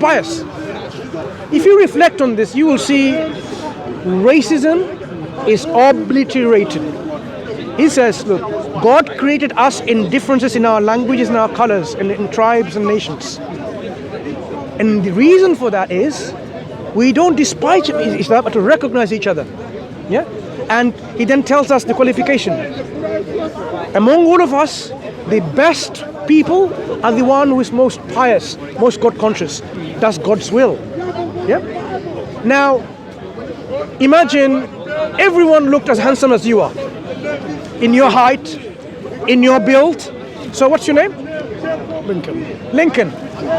pious. If you reflect on this, you will see racism is obliterated. He says, look, God created us in differences in our languages and our colors and in tribes and nations. And the reason for that is we don't despise each other, but to recognize each other. Yeah? And he then tells us the qualification. Among all of us, the best people are the one who is most pious, most God conscious, does God's will. Yeah? Now, imagine everyone looked as handsome as you are, in your height, in your build. So what's your name? Lincoln.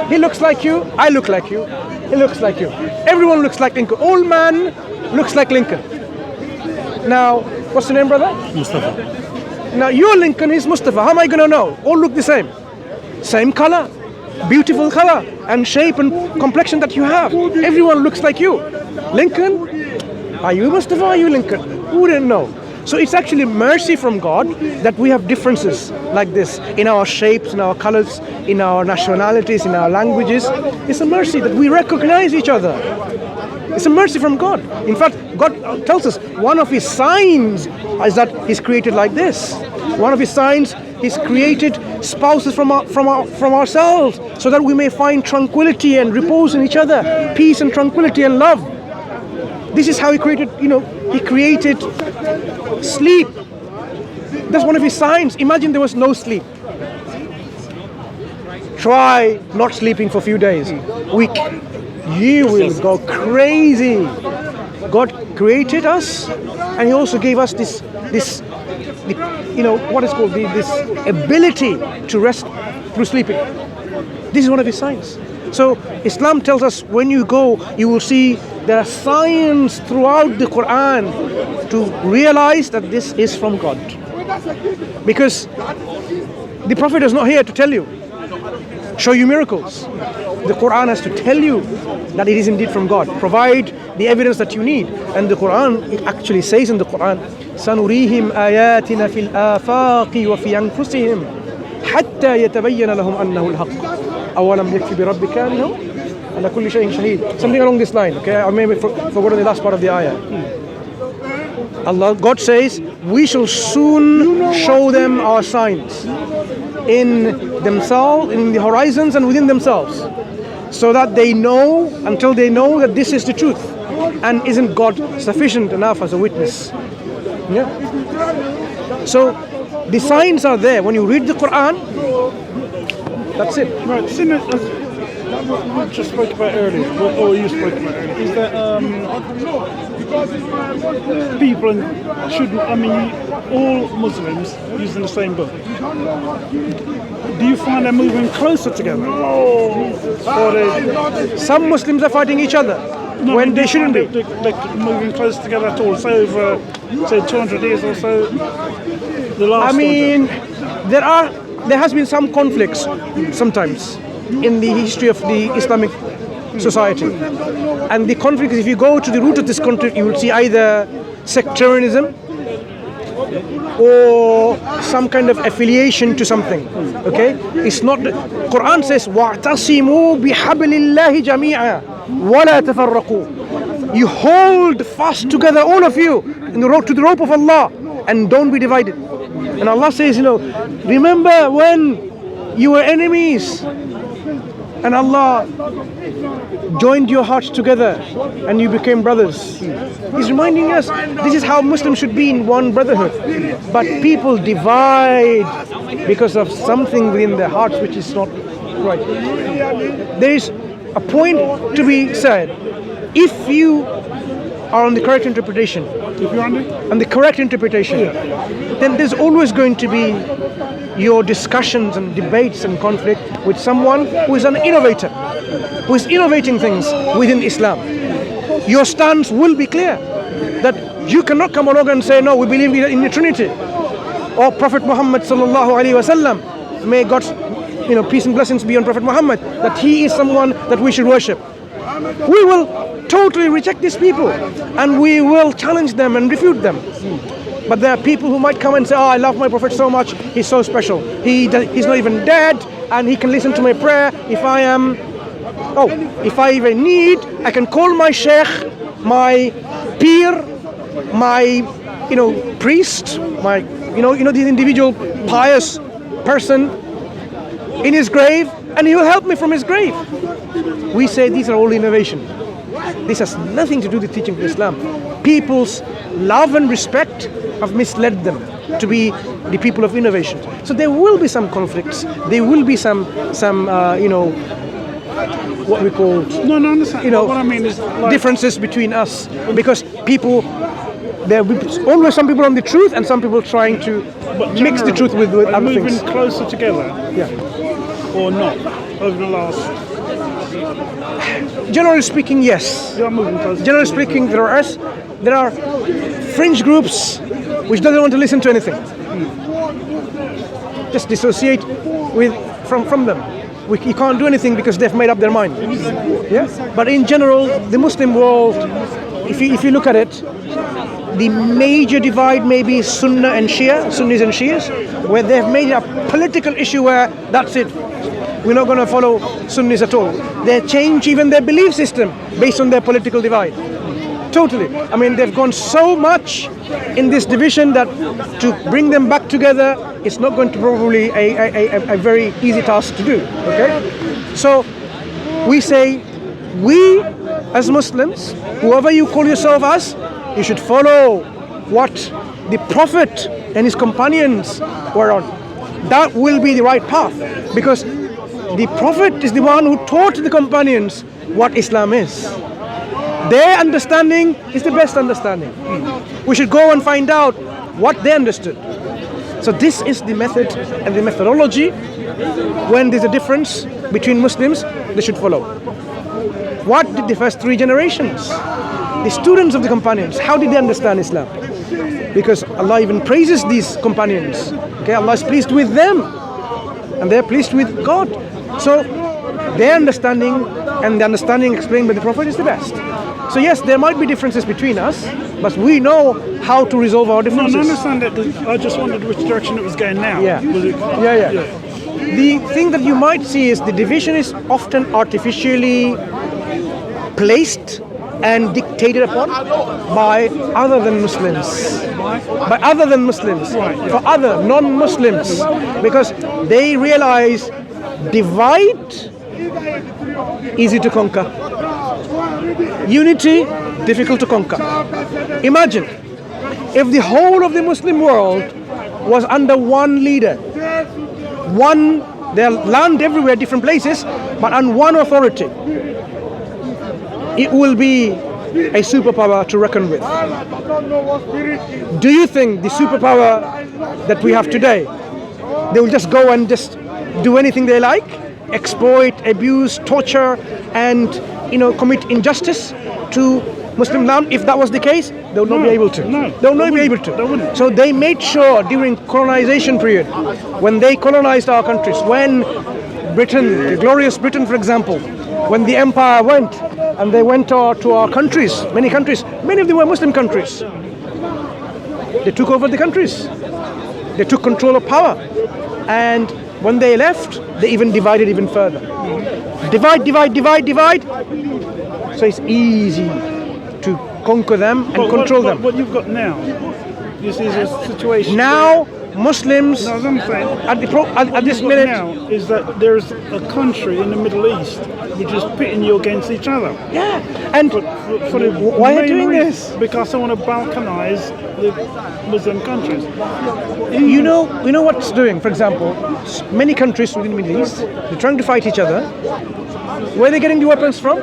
He looks like you, I look like you, he looks like you. Everyone looks like Lincoln. Old man looks like Lincoln. Now, what's your name, brother? Mustafa. Now, you're Lincoln, he's Mustafa. How am I going to know? All look the same. Same color, beautiful color, and shape and complexion that you have. Everyone looks like you. Lincoln, are you Mustafa, are you Lincoln? Who wouldn't know? So it's actually mercy from God that we have differences like this in our shapes, in our colors, in our nationalities, in our languages. It's a mercy that we recognize each other. It's a mercy from God. In fact, God tells us one of his signs is that he's created like this. One of his signs, he's created spouses from ourselves so that we may find tranquility and repose in each other, peace and tranquility and love. This is how he created, he created sleep. That's one of his signs. Imagine there was no sleep. Try not sleeping for a few days, week. You will go crazy. God created us, and he also gave us this ability to rest through sleeping. This is one of his signs. So Islam tells us when you go, you will see there are signs throughout the Quran to realize that this is from God. Because the Prophet is not here to tell you, show you miracles. The Quran has to tell you that it is indeed from God. Provide the evidence that you need. And the Quran, it actually says in the Quran, سَنُرِيهِمْ آيَاتِنَا فِي الْآفَاقِ وَفِي أَنفُسِهِمْ حَتَّى يَتَبَيَّنَ لَهُمْ أَنَّهُ الْحَقُّ أَوَلَمْ يَكْفِ بِرَبِّكَ أَنَّهُ عَلَى كُلِّ شَيْءٍ شَهِيدٌ. Something along this line. Okay, I may have forgotten the last part of the ayah. God says, we shall soon show them our signs in themselves, in the horizons and within themselves, so that they know, until they know that this is the truth. And isn't God sufficient enough as a witness? Yeah. So the signs are there. When you read the Quran, that's it. Right, what we just spoke about earlier, or you spoke about earlier, is that people shouldn't, all Muslims using the same book. Do you find they're moving closer together? Or some Muslims are fighting each other when they shouldn't be. They're moving closer together at all. So over, say, 200 years or so, the last. There has been some conflicts sometimes in the history of the Islamic society. And the conflict, if you go to the root of this conflict, you will see either sectarianism or some kind of affiliation to something. Okay? It's not. Quran says, وَاعْتَصِمُوا بِحَبْلِ اللَّهِ جَمِيعًا وَلَا تَفَرَّقُوا. You hold fast together, all of you, in the rope, to the rope of Allah, and don't be divided. And Allah says, remember when you were enemies and Allah joined your hearts together and you became brothers. He's reminding us this is how Muslims should be in one brotherhood. But people divide because of something within their hearts which is not right. There is a point to be said. If you are on the correct interpretation, then there's always going to be your discussions and debates and conflict with someone who is an innovator, who is innovating things within Islam. Your stance will be clear that you cannot come along and say, no, we believe in the Trinity. Or Prophet Muhammad sallallahu alaihi wasallam, may God's peace and blessings be on Prophet Muhammad, that he is someone that we should worship. We will totally reject these people and we will challenge them and refute them. But there are people who might come and say, I love my Prophet so much, he's so special. He's not even dead and he can listen to my prayer if I am Oh, if I even need, I can call my sheikh, my peer, my priest, my this individual pious person in his grave, and he will help me from his grave. We say these are all innovation. This has nothing to do with the teaching of Islam. People's love and respect have misled them to be the people of innovation. So there will be some conflicts. There will be some what we call No, I understand. What I mean is like, differences between us, because people, there will be always some people on the truth and some people trying to mix the truth with other moving things. closer together, Yeah. or not over the last. Generally speaking, yes. You are moving closer. Generally speaking, there are fringe groups which doesn't want to listen to anything. Just dissociate from them. You can't do anything because they've made up their mind. Yeah. But in general, the Muslim world, if you look at it, the major divide may be Sunnah and Shia, Sunnis and Shias, where they've made it a political issue where that's it. We're not going to follow Sunnis at all. They change even their belief system based on their political divide. Totally. I mean, they've gone so much in this division that to bring them back together, it's not going to probably a very easy task to do. Okay? So we say, we as Muslims, whoever you call yourself as, you should follow what the Prophet and his companions were on. That will be the right path, because the Prophet is the one who taught the companions what Islam is. Their understanding is the best understanding. We should go and find out what they understood. So this is the method and the methodology. When there's a difference between Muslims, they should follow. What did the first 3 generations, the students of the companions, how did they understand Islam? Because Allah even praises these companions. Okay, Allah is pleased with them and they're pleased with God. So their understanding and the understanding explained by the Prophet is the best. So yes, there might be differences between us, but we know how to resolve our differences. No, I understand that. I just wondered which direction it was going now. Yeah. Was it, Yeah. The thing that you might see is the division is often artificially placed and dictated upon by other than Muslims. By other than Muslims. For other non-Muslims. Because they realize divide, easy to conquer. Unity, difficult to conquer. Imagine if the whole of the Muslim world was under one leader, they'll land everywhere, different places, but on one authority. It will be a superpower to reckon with. Do you think the superpower that we have today, they will just go and just do anything they like, exploit, abuse, torture, and commit injustice to Muslim land? If that was the case, they would not be able to. They would not be able to. So they made sure during colonization period, when they colonized our countries, when Britain, the glorious Britain, for example, when the empire went and they went to our countries, many of them were Muslim countries. They took over the countries. They took control of power. And when they left, they even divided even further. Divide. So it's easy to conquer them and control them. What you've got now, this is a situation. Now, Muslims No, I'm saying, at this what minute. now is that there's a country in the Middle East which is pitting you against each other. Yeah, and For the why are you main doing reason, this? Because they want to balkanize the Muslim countries. You know what it's doing. For example, many countries within the Middle East, they're trying to fight each other. Where are they getting the weapons from?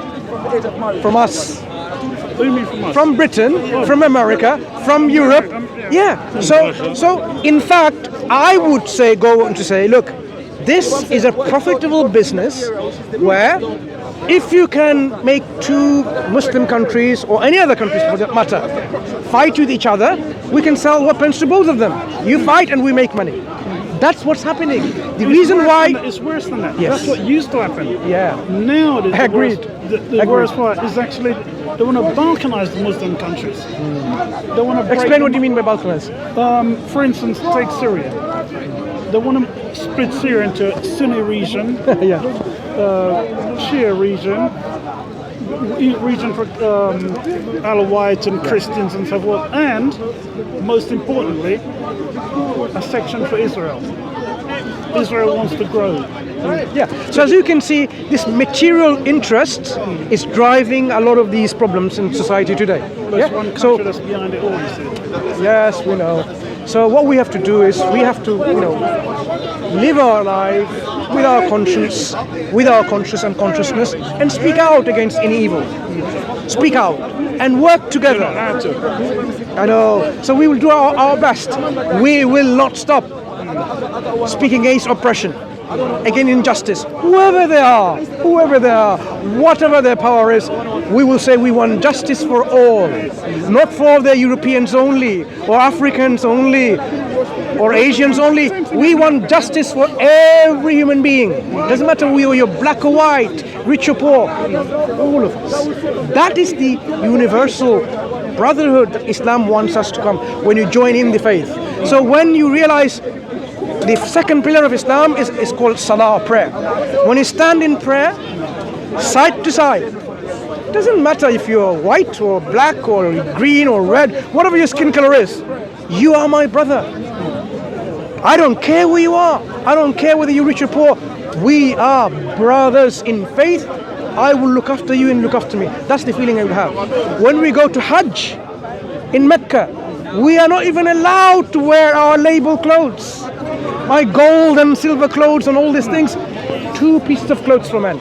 From us. What do you mean from us? From Britain, from America, from Europe. Yeah. So in fact, I would go on to say, look, this is a profitable business where if you can make 2 Muslim countries or any other countries for that matter fight with each other, we can sell weapons to both of them. You fight and we make money. That's what's happening. The reason why It's worse than that. Yes. That's what used to happen. Yeah. Now Agreed. The worst part is actually they want to balkanize the Muslim countries. They want to Explain what you mean by balkanize. For instance, take Syria. they want to split Syria into Sunni region, yeah. Shia region for Alawites and Christians and so forth, and most importantly, a section for Israel. Israel wants to grow. Yeah. So as you can see, this material interest is driving a lot of these problems in society today. There's one country that's behind it all, you see. Yes, we know. So what we have to do is we have to, live our life with our conscience, with our conscience and consciousness, and speak out against any evil. Speak out and work together. I know. So we will do our best. We will not stop speaking against oppression, against injustice, whoever they are, whatever their power is. We will say we want justice for all, not for the Europeans only, or Africans only, or Asians only. We want justice for every human being. Doesn't matter whether you're black or white, rich or poor, all of us. That is the universal brotherhood that Islam wants us to come when you join in the faith. So when you realize the second pillar of Islam is called Salah, prayer. When you stand in prayer, side to side, doesn't matter if you're white or black or green or red, whatever your skin color is, you are my brother. I don't care who you are. I don't care whether you're rich or poor. We are brothers in faith. I will look after you and look after me. That's the feeling I will have. When we go to Hajj in Mecca, we are not even allowed to wear our label clothes. My gold and silver clothes and all these things, 2 pieces of clothes for men.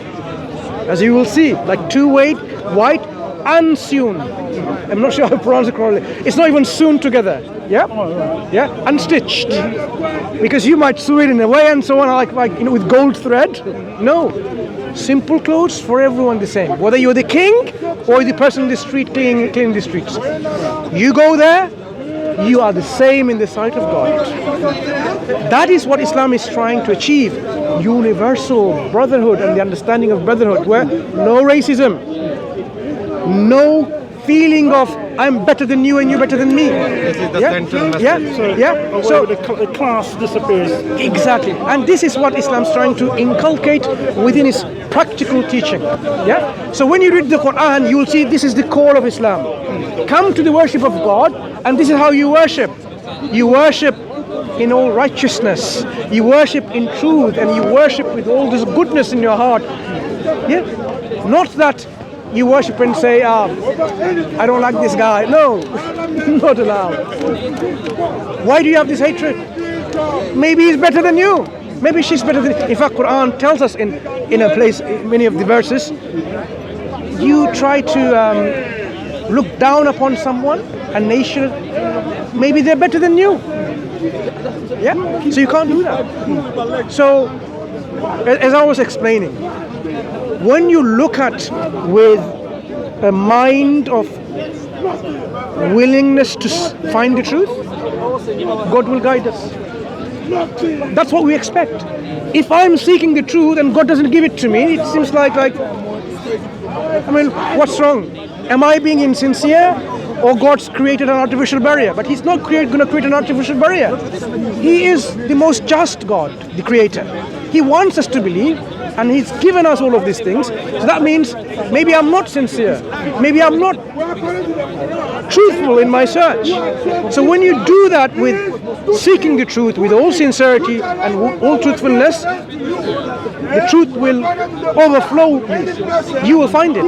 As you will see, like 2 white and sewn. I'm not sure how to pronounce it correctly. It's not even sewn together. Yeah? Yeah? Unstitched. Because you might sew it in a way and so on, like with gold thread. No. Simple clothes for everyone the same. Whether you're the king or the person in the street cleaning the streets. You go there, you are the same in the sight of God. That is what Islam is trying to achieve. Universal brotherhood and the understanding of brotherhood, where no racism, no feeling of I'm better than you and you're better than me. This is the central message. So the class disappears. Exactly. And this is what Islam is trying to inculcate within its practical teaching. Yeah. So when you read the Quran, you will see this is the core of Islam. Come to the worship of God, and this is how you worship. You worship in all righteousness. You worship in truth, and you worship with all this goodness in your heart. Yeah. Not that you worship and say, I don't like this guy. No, not allowed. Why do you have this hatred? Maybe he's better than you. Maybe she's better than you. In fact, Quran tells us in a place, in many of the verses, you try to look down upon someone, a nation, maybe they're better than you. Yeah? So you can't do that. So, as I was explaining, when you look at with a mind of willingness to find the truth, God will guide us. That's what we expect. If I'm seeking the truth and God doesn't give it to me, it seems like what's wrong? Am I being insincere? Or God's created an artificial barrier? But He's not going to create an artificial barrier. He is the most just God, the Creator. He wants us to believe, and He's given us all of these things. So that means maybe I'm not sincere. Maybe I'm not truthful in my search. So when you do that with seeking the truth with all sincerity and all truthfulness, the truth will overflow you. You will find it.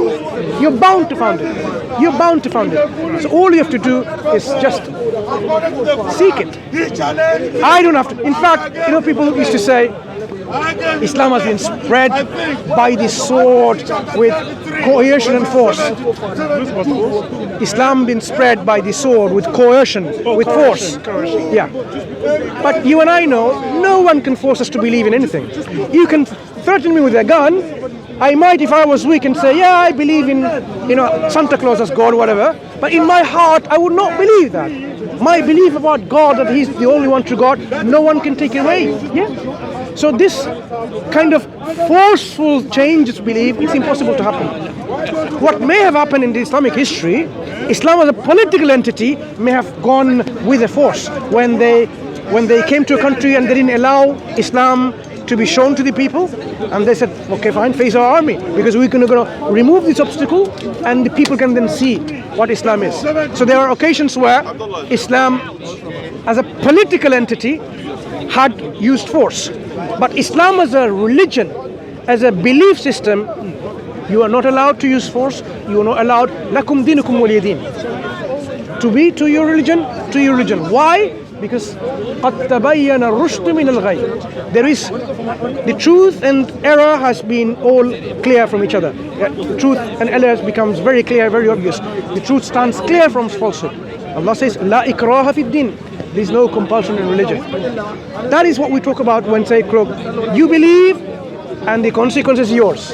You're bound to find it. You're bound to find it. So all you have to do is just seek it. I don't have to. In fact, people used to say, Islam has been spread by the sword with coercion and force. Islam been spread by the sword with coercion, with force. Yeah. But you and I know, no one can force us to believe in anything. You can threaten me with a gun. I might, if I was weak, and say, yeah, I believe in, Santa Claus as God, whatever. But in my heart, I would not believe that. My belief about God, that He's the only one true God, no one can take away. Yeah. So this kind of forceful change of belief, it's impossible to happen. What may have happened in the Islamic history, Islam as a political entity may have gone with a force when they when they came to a country and they didn't allow Islam to be shown to the people, and they said, okay, fine, face our army, because we're going to remove this obstacle and the people can then see what Islam is. So there are occasions where Islam as a political entity had used force, but Islam as a religion, as a belief system, you are not allowed to use force. You are not allowed lakum dinukum waliya din. To be to your religion, to your religion. Why? Because قَدْ تَبَيَّنَ الرُّشْدُ مِنَ الْغَيِّ. There is the truth and error has been all clear from each other. Truth and error becomes very clear, very obvious. The truth stands clear from falsehood. Allah says, "La ikraha fi din." There is no compulsion in religion. That is what we talk about when say, you believe and the consequence is yours.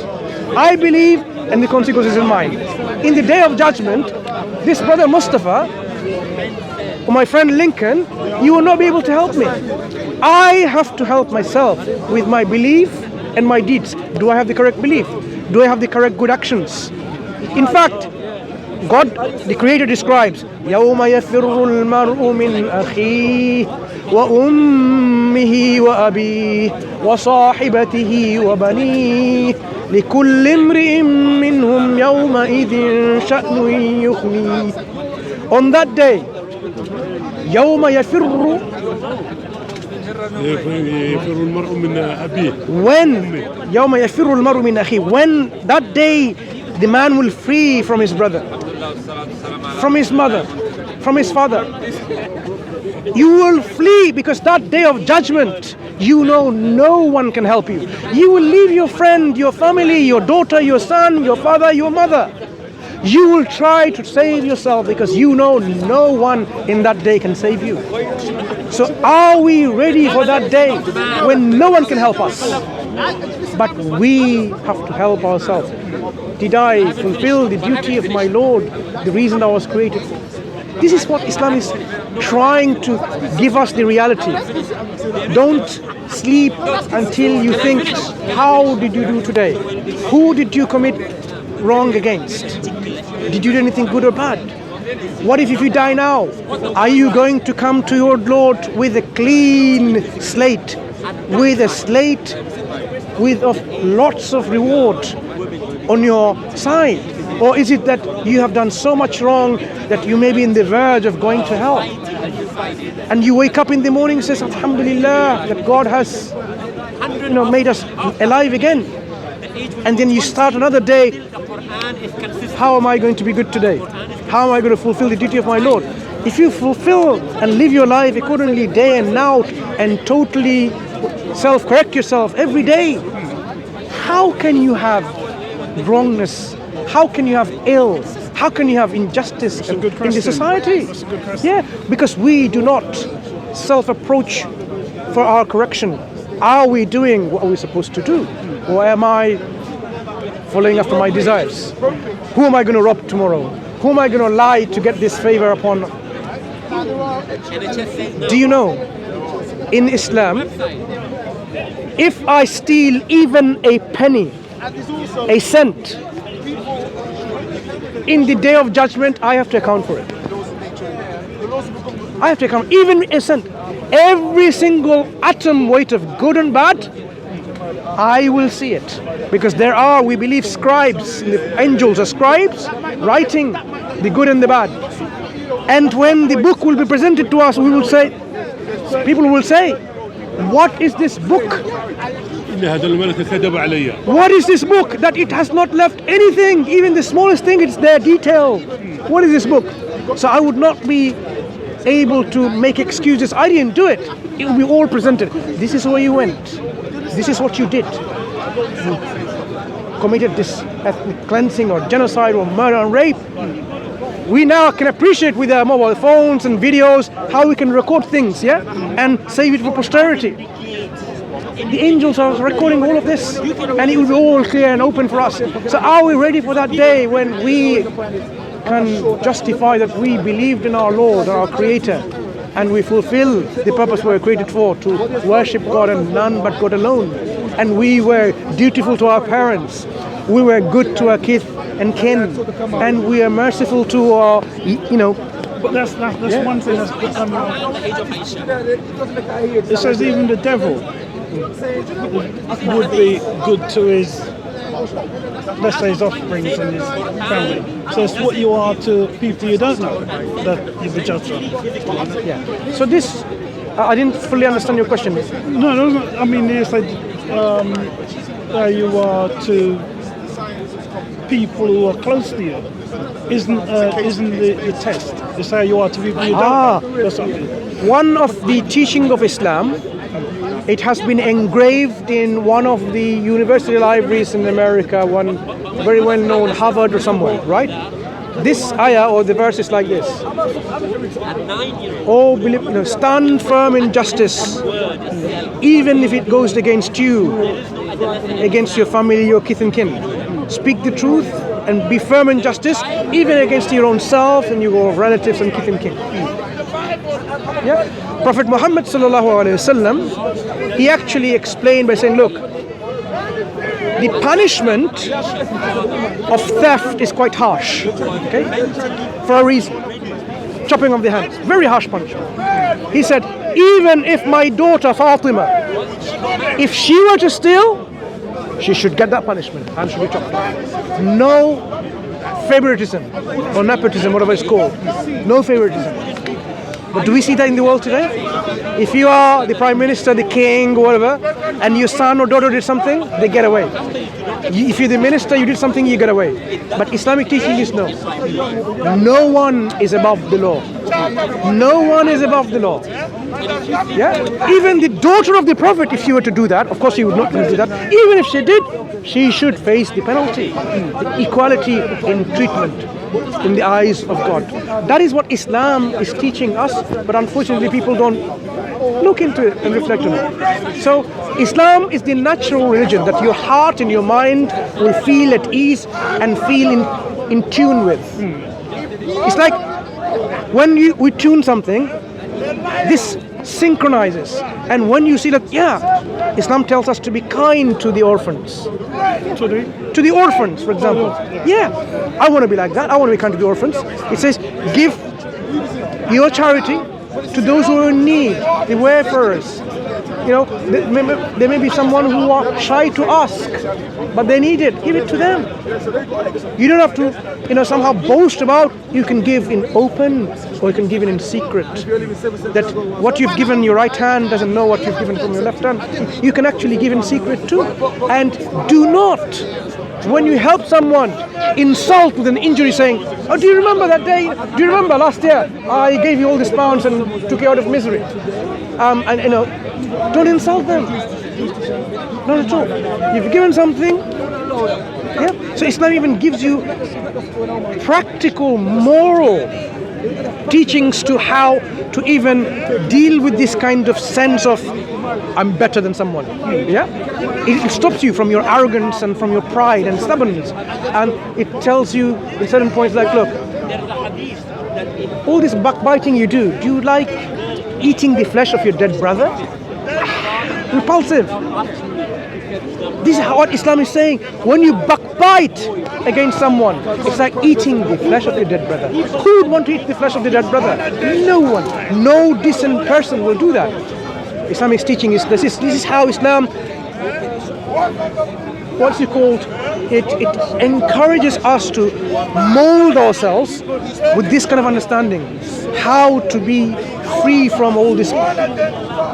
I believe and the consequences are mine. In the day of judgment, this brother Mustafa or my friend Lincoln, you will not be able to help me. I have to help myself with my belief and my deeds. Do I have the correct belief? Do I have the correct good actions? In fact, God, the Creator, describes يَوْمَ يَفِرُّ الْمَرْءُ مِنْ أَخِيهِ وَأُمِّهِ وَأَبِيهِ وَصَاحِبَتِهِ وَبَنِيهِ لِكُلِّ امْرِئٍ مِّنْهُمْ يَوْمَئِذٍ شَأْنٌ يُغْنِيهِ. On that day, يَوْمَ يَفِرُّ المرء من أبيه. When يَوْمَ يَفِرُّ الْمَرْءُ مِنْ أَخِيهِ, when that day the man will flee from his brother, from his mother, from his father. You will flee because that day of judgment, you know no one can help you. You will leave your friend, your family, your daughter, your son, your father, your mother. You will try to save yourself because you know no one in that day can save you. So are we ready for that day when no one can help us? But we have to help ourselves. Did I fulfill the duty of my Lord, the reason I was created? This is what Islam is trying to give us the reality. Don't sleep until you think, how did you do today? Who did you commit wrong against? Did you do anything good or bad? What if you die now? Are you going to come to your Lord with a clean slate, with a slate with lots of reward on your side? Or is it that you have done so much wrong that you may be in the verge of going to hell? And you wake up in the morning and says, Alhamdulillah, that God has made us alive again. And then you start another day. How am I going to be good today? How am I going to fulfill the duty of my Lord? If you fulfill and live your life accordingly day and night and totally self-correct yourself every day, how can you have wrongness? How can you have ill? How can you have injustice in the society? Yeah, because we do not self-approach for our correction. Are we doing what we're supposed to do? Or am I following after my desires? Who am I going to rob tomorrow? Who am I going to lie to get this favor upon? Do you know, in Islam, if I steal even a penny, a cent, in the day of judgment, I have to account for it. I have to account, even a cent. Every single atom weight of good and bad, I will see it. Because there are, we believe, scribes, the angels are scribes, writing the good and the bad. And when the book will be presented to us, we will say, people will say, what is this book? What is this book? That it has not left anything, even the smallest thing, it's there detailed. What is this book? So I would not be able to make excuses. I didn't do it. It will be all presented. This is where you went. This is what you did. You committed this ethnic cleansing or genocide or murder and rape. We now can appreciate with our mobile phones and videos how we can record things, yeah, and save it for posterity. The angels are recording all of this, and it will be all clear and open for us. So are we ready for that day when we can justify that we believed in our Lord, our Creator, and we fulfill the purpose we were created for, to worship God and none but God alone? And we were dutiful to our parents, we were good to our kith and kin, and we are merciful to our, But that's one thing. It says even the devil would be good to his, let's say, his offspring and his family. So it's what you are to people you don't know that you'll be judged on. Yeah. So this, I didn't fully understand your question. No. I mean, you said you are to people who are close to you. Isn't the test? It's how you are to people you don't know. That's what it is. One of the teaching of Islam, it has been engraved in one of the university libraries in America, one very well known, Harvard or somewhere, right? This ayah or the verse is like this. Oh, believe, stand firm in justice, even if it goes against you, against your family, your kith and kin. Speak the truth and be firm in justice, even against your own self and your relatives and kith and kin. Yeah? Prophet Muhammad sallallahu alaihi wasallam, he actually explained by saying, look, the punishment of theft is quite harsh, okay? For a reason. Chopping off the hands, very harsh punishment. He said, even if my daughter Fatima, if she were to steal, she should get that punishment and should be chopped off. No favoritism or nepotism, whatever it's called. No favoritism. But do we see that in the world today? If you are the prime minister, the king, whatever, and your son or daughter did something, they get away. If you're the minister, you did something, you get away. But Islamic teaching is no. No one is above the law. No one is above the law. Yeah? Even the daughter of the Prophet, if she were to do that, of course she would not do that, even if she did, she should face the penalty. The equality in treatment in the eyes of God. That is what Islam is teaching us, but unfortunately people don't look into it and reflect on it. So Islam is the natural religion that your heart and your mind will feel at ease and feel in tune with. It's like when we tune something, this synchronizes, and when you see that, Islam tells us to be kind to the orphans. To the orphans, for example. Yeah, I want to be like that. I want to be kind to the orphans. It says, give your charity to those who are in need, the wayfarers. There may be someone who are shy to ask, but they need it. Give it to them. You don't have to, somehow boast about. You can give in open, or you can give it in secret. That what you've given your right hand doesn't know what you've given from your left hand. You can actually give in secret too. And do not, when you help someone, insult with an injury saying, oh, do you remember that day? Do you remember last year? I gave you all these pounds and took you out of misery. Don't insult them. Not at all. You've given something. Yeah. So Islam even gives you practical, moral teachings to how to even deal with this kind of sense of I'm better than someone. Yeah. It stops you from your arrogance and from your pride and stubbornness, and it tells you in certain points like, look, all this backbiting you do you like eating the flesh of your dead brother? Repulsive. This is what Islam is saying. When you backbite against someone, it's like eating the flesh of your dead brother. Who would want to eat the flesh of the dead brother? No one. No decent person will do that. Islamic teaching is this is how Islam, what's it called? It encourages us to mold ourselves with this kind of understanding. How to be free from all these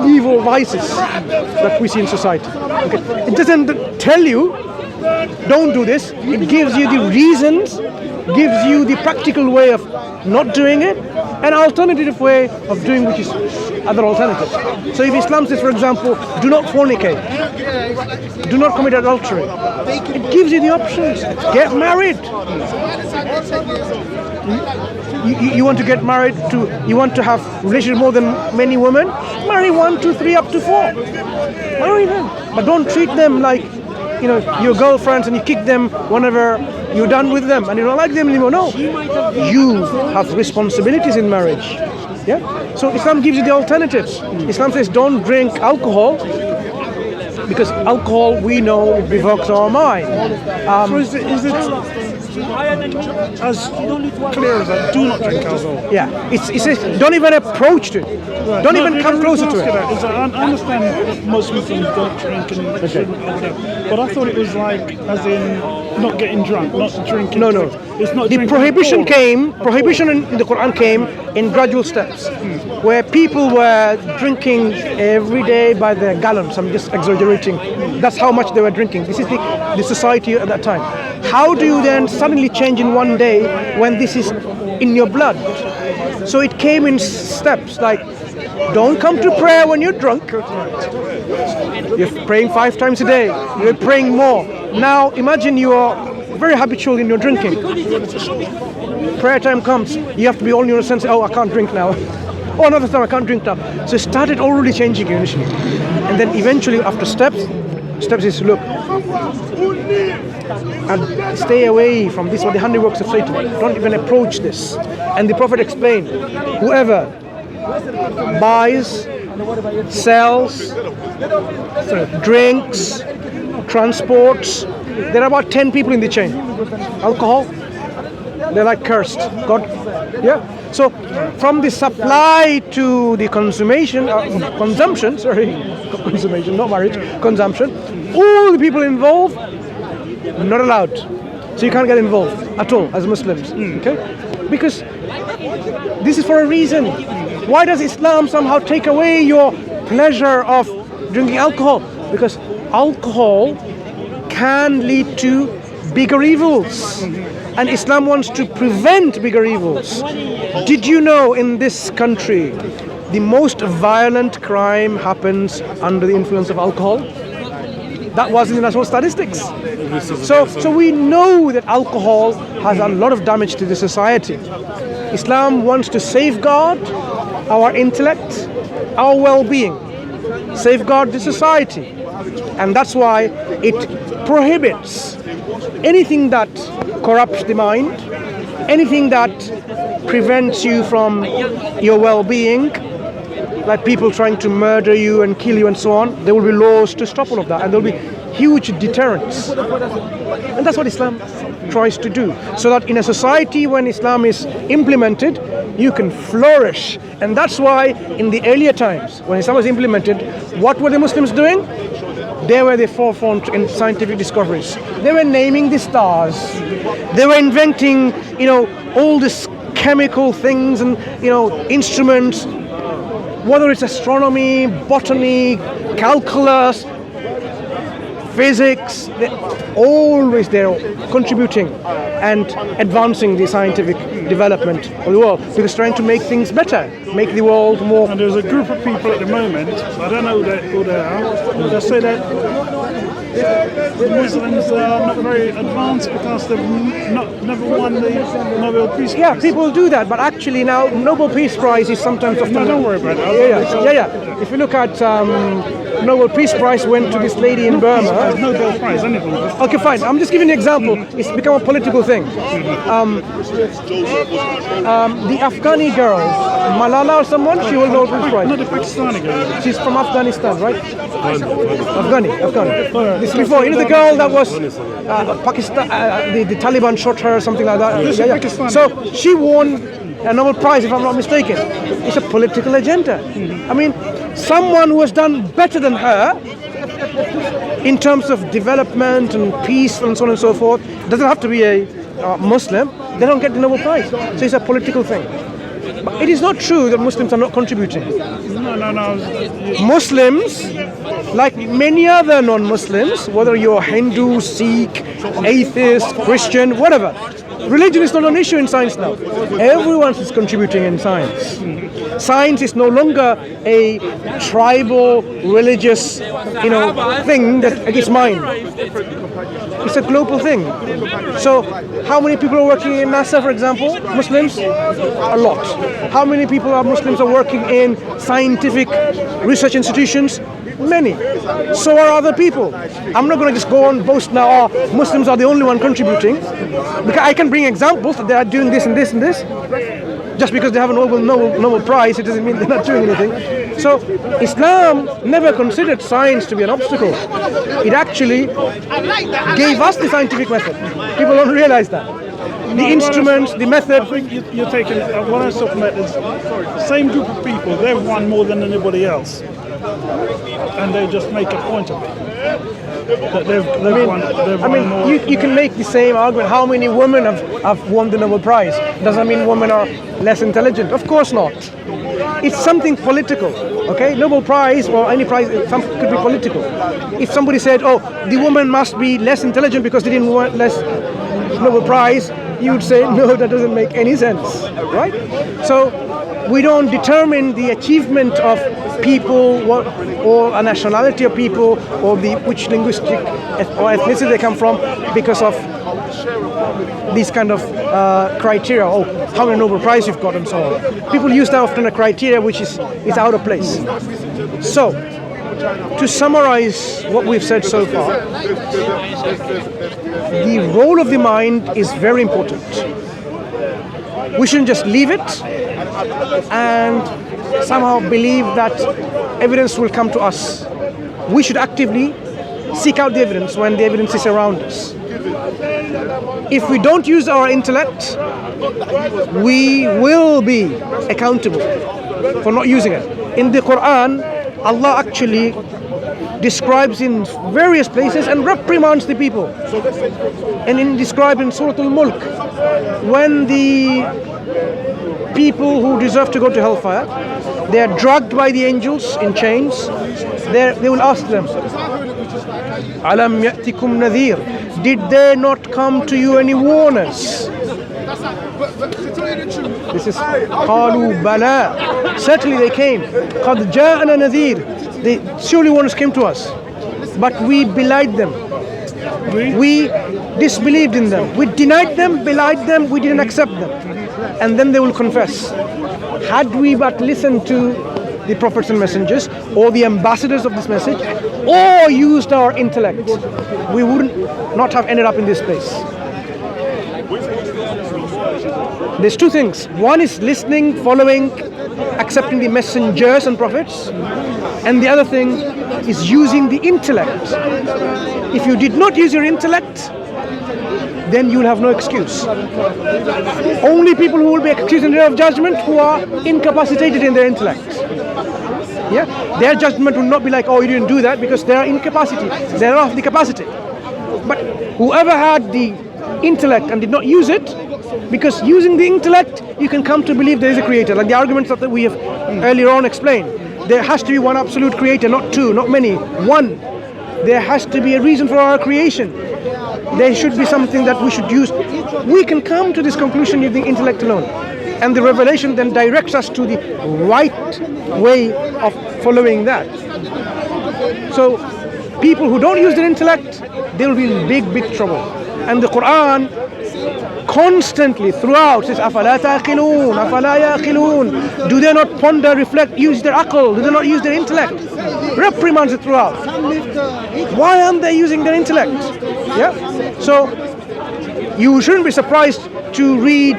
evil vices that we see in society. Okay. It doesn't tell you, don't do this. It gives you the reasons, gives you the practical way of not doing it, an alternative way of doing which is other alternatives. So if Islam says, for example, do not fornicate, do not commit adultery, it gives you the options. Get married. You want to get married you want to have relations more than many women? Marry 1, 2, 3, up to 4. Marry them. But don't treat them like, your girlfriends and you kick them whenever you're done with them and you don't like them anymore. No. You have responsibilities in marriage. Yeah? So Islam gives you the alternatives. Islam says don't drink alcohol because alcohol, we know, it provokes our mind. as clear as that. Do not drink alcohol. Yeah, it says don't even approach to it. Don't even come closer to it. I understand that most Muslims don't drink and shouldn't or whatever, but I thought it was like, as in not getting drunk, not drinking. No. It's not. The prohibition in the Quran came in gradual steps, where people were drinking every day by the gallons. I'm just exaggerating. That's how much they were drinking. This is the society at that time. How do you then suddenly change in one day when this is in your blood? So it came in steps, like don't come to prayer when you're drunk. You're praying 5 times a day. You're praying more. Now imagine you are very habitual in your drinking. Prayer time comes, you have to be all in your sense. Oh, I can't drink now. Oh, another time I can't drink now. So it started already changing initially, and then eventually after steps is look and stay away from this, or the handiworks of Satan. Don't even approach this. And the Prophet explained, whoever buys, sells, drinks, transports, there are about 10 people in the chain. Alcohol, they're like cursed. God, yeah. So from the supply to the consumption, not marriage, consumption, all the people involved, not allowed. So you can't get involved at all as Muslims, okay? Because this is for a reason. Why does Islam somehow take away your pleasure of drinking alcohol? Because alcohol can lead to bigger evils, and Islam wants to prevent bigger evils. Did you know in this country the most violent crime happens under the influence of alcohol? That was in the national statistics. So we know that alcohol has a lot of damage to the society. Islam wants to safeguard our intellect, our well-being, safeguard the society, and that's why it prohibits anything that corrupts the mind, anything that prevents you from your well-being, like people trying to murder you and kill you and so on. There will be laws to stop all of that, and there will be huge deterrents. And that's what Islam tries to do, so that in a society when Islam is implemented, you can flourish. And that's why in the earlier times when Islam was implemented, what were the Muslims doing? They were the forefront in scientific discoveries. They were naming the stars. They were inventing, all these chemical things and, instruments, whether it's astronomy, botany, calculus, physics, they're always there contributing and advancing the scientific development of the world, because trying to make things better, make the world more. And there's a group of people at the moment, I don't know who they are, they say that Muslims are not very advanced because they've never won the Nobel Peace Prize. Yeah, people do that, but actually now Nobel Peace Prize is sometimes often... No, don't worry about it. Yeah. If you look at Nobel Peace Prize went to this lady in Burma. Nobel Prize, anything. Okay, fine. I'm just giving an example. It's become a political thing. The Afghani girl, Malala or someone, she won Nobel Peace Prize. Not the Pakistani girl. She's from Afghanistan, right? Afghani. This before, the girl that was Pakistan, the Taliban shot her or something like that. So she won a Nobel Prize, if I'm not mistaken. It's a political agenda. I mean, someone who has done better than her in terms of development and peace and so on and so forth, doesn't have to be a Muslim, they don't get the Nobel Prize. So it's a political thing. But it is not true that Muslims are not contributing. No. Muslims, like many other non-Muslims, whether you're Hindu, Sikh, atheist, Christian, whatever, religion is not an issue in science now. Everyone is contributing in science. Science is no longer a tribal, religious, thing that is mine. It's a global thing. So, how many people are working in NASA, for example? Muslims? A lot. How many people are Muslims are working in scientific research institutions? Many. So are other people. I'm not going to just go on boast now, Muslims are the only one contributing. Because I can bring examples that they are doing this and this and this. Just because they have a Nobel Prize, it doesn't mean they're not doing anything. So Islam never considered science to be an obstacle. It actually gave us the scientific method. People don't realize that. the instruments, the method. I think you're taking, what I'm talking about is the same group of people, they've won more than anybody else. And they just make a point of it. That they've won more. You can make the same argument. How many women have won the Nobel Prize? Does that mean women are less intelligent? Of course not. It's something political, okay? Nobel Prize or any prize could be political. If somebody said, oh, the woman must be less intelligent because they didn't want less Nobel Prize, you would say, no, that doesn't make any sense, right? So we don't determine the achievement of people or a nationality of people or which linguistic or ethnicity they come from because of these kind of criteria. Oh, how many Nobel Prize you've got and so on. People use that often a criteria which is out of place. So, to summarize what we've said so far, the role of the mind is very important. We shouldn't just leave it and somehow believe that evidence will come to us. We should actively seek out the evidence when the evidence is around us. If we don't use our intellect, we will be accountable for not using it. In the Quran, Allah actually describes in various places and reprimands the people. And described in Surah Al-Mulk, when the people who deserve to go to hellfire, they are drugged by the angels in chains. They will ask them, Alam ya'tikum nadhir, did there not come to you any warners? This is qalu bala, certainly they came. Qad ja'ana nadhir, surely warners came to us, but we belied them. We disbelieved in them. We denied them, belied them, we didn't accept them. And then they will confess. Had we but listened to the prophets and messengers or the ambassadors of this message or used our intellect, we would not have ended up in this place. There's two things. One is listening, following, accepting the messengers and prophets. And the other thing is using the intellect. If you did not use your intellect, then you will have no excuse. Only people who will be accused in the day of judgment who are incapacitated in their intellect. Yeah, their judgment will not be like, oh, you didn't do that, because they are incapacity. They don't have the capacity. But whoever had the intellect and did not use it, because using the intellect, you can come to believe there is a creator. Like the arguments that we have earlier on explained. There has to be one absolute creator, not two, not many, one. There has to be a reason for our creation. There should be something that we should use. We can come to this conclusion using intellect alone. And the revelation then directs us to the right way of following that. So people who don't use their intellect, they will be in big, big trouble. And the Quran constantly throughout says, أَفَلَا تَعْقِلُونَ أَفَلَا يَعْقِلُونَ. Do they not ponder, reflect, use their aql? Do they not use their intellect? Reprimands it throughout. Why aren't they using their intellect? Yeah. So you shouldn't be surprised to read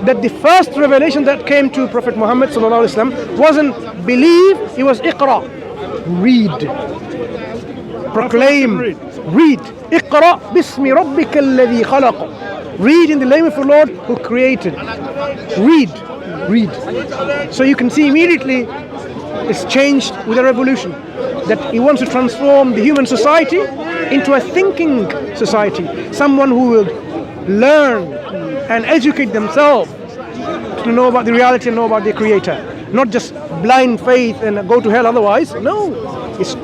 that the first revelation that came to Prophet Muhammad ﷺ wasn't believe, it was iqra, read, proclaim, read. Iqra bismi rabbika alladhi khalaq. Read in the name of the Lord who created. Read. So you can see immediately it's changed with a revolution. That he wants to transform the human society into a thinking society. Someone who will learn and educate themselves to know about the reality and know about the Creator. Not just blind faith and go to hell otherwise. No, it's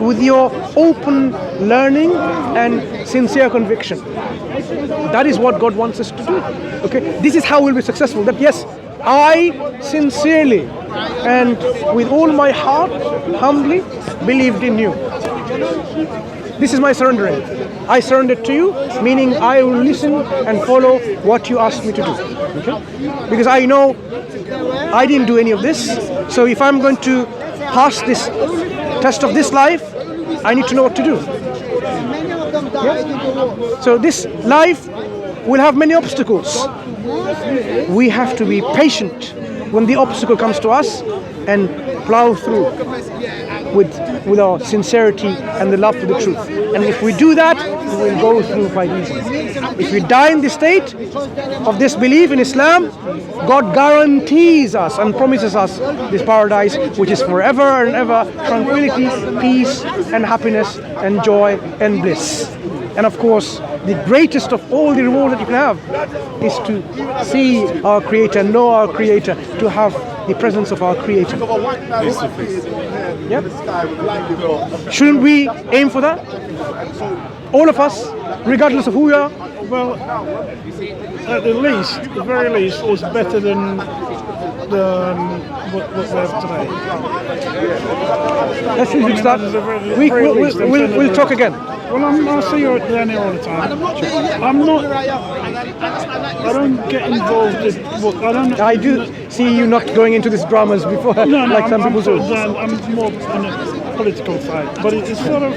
with your open learning and sincere conviction. That is what God wants us to do. Okay, this is how we'll be successful. That yes, I sincerely and with all my heart, humbly believed in you. This is my surrendering. I surrendered to you, meaning I will listen and follow what you asked me to do. Okay? Because I know I didn't do any of this. So if I'm going to pass this test of this life, I need to know what to do. Yeah? So this life will have many obstacles. We have to be patient when the obstacle comes to us and plow through with with our sincerity and the love for the truth. And if we do that, we will go through quite easily. If we die in the state of this belief in Islam, God guarantees us and promises us this paradise, which is forever and ever tranquility, peace, and happiness, and joy, and bliss. And of course, the greatest of all the reward that you can have is to see our Creator, know our Creator, to have the presence of our Creator. Yep. Shouldn't we aim for that? All of us, regardless of who we are? Well, at the very least, it's better than what we have today. Let's fix that. We'll talk again. Well, I see you down here all the time. I don't get involved in I do see you not going into these dramas before, like some people do. I'm more on the political side, but it's sort of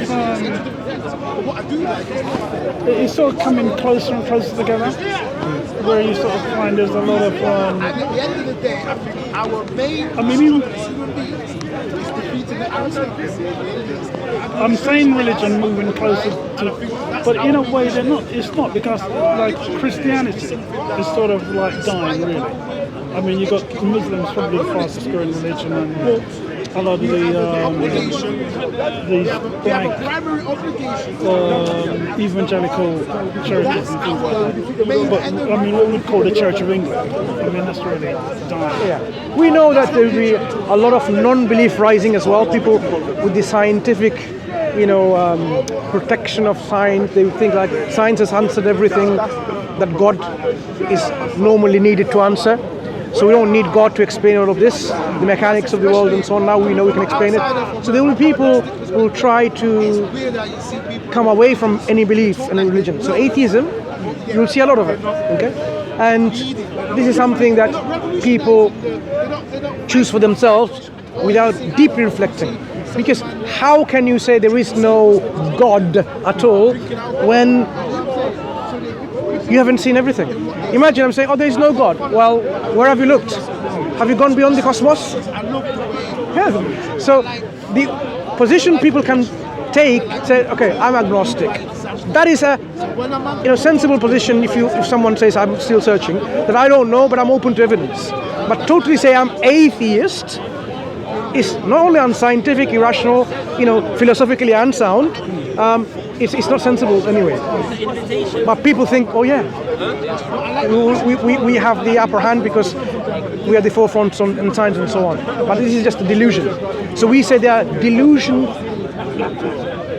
it's sort of coming closer and closer together, where you sort of find there's a lot of I'm saying religion moving closer to, but in a way they're not. It's not, because like Christianity is sort of like dying, really. I mean, you got Muslims, probably the fastest growing religion, and a lot of these black evangelical churches and things like that. But I mean, what we'd call the Church of England. I mean, that's really dying. Yeah, we know that there will be a lot of non-belief rising as well. People with the scientific, protection of science. They think like science has answered everything that God is normally needed to answer. So we don't need God to explain all of this, the mechanics of the world and so on. Now we know we can explain it. So there will be people who will try to come away from any belief in religion. So atheism, you'll see a lot of it, okay? And this is something that people choose for themselves without deeply reflecting. Because how can you say there is no God at all when you haven't seen everything? Imagine I'm saying, oh, there is no God. Well, where have you looked? Have you gone beyond the cosmos? Yeah. So the position people can take, say, okay, I'm agnostic. That is a sensible position. If someone says I'm still searching, that I don't know, but I'm open to evidence. But totally say I'm atheist is not only unscientific, irrational, philosophically unsound. It's not sensible anyway. But people think, oh yeah, we have the upper hand because we are the forefront in science and so on. But this is just a delusion. So we say their delusion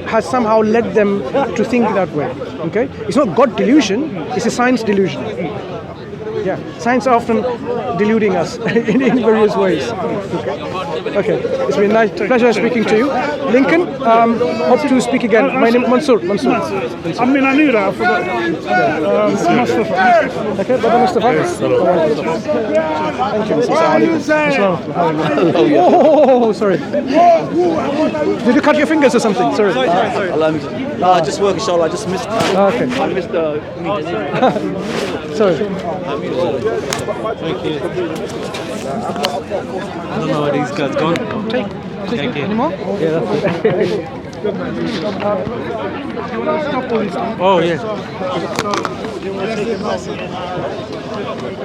has somehow led them to think that way. Okay, it's not God delusion; it's a science delusion. Yeah, science often deluding us in various ways. Okay, it's been a pleasure speaking to you. Lincoln, hope to speak again. My name is Mansur. I mean, I knew that, I forgot. Mustafa. Okay, Brother Mustafa. Thank you. Oh, sorry. Did you cut your fingers or something? Sorry. No, I just work, inshallah. I just missed. Okay. I missed the. Sorry. Thank you. I don't know where these guys gone. Take Thank you. any more? Yeah, that's it. Do you want to stop all this? Oh, yeah.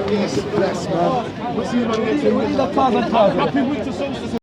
Peace, bless, man.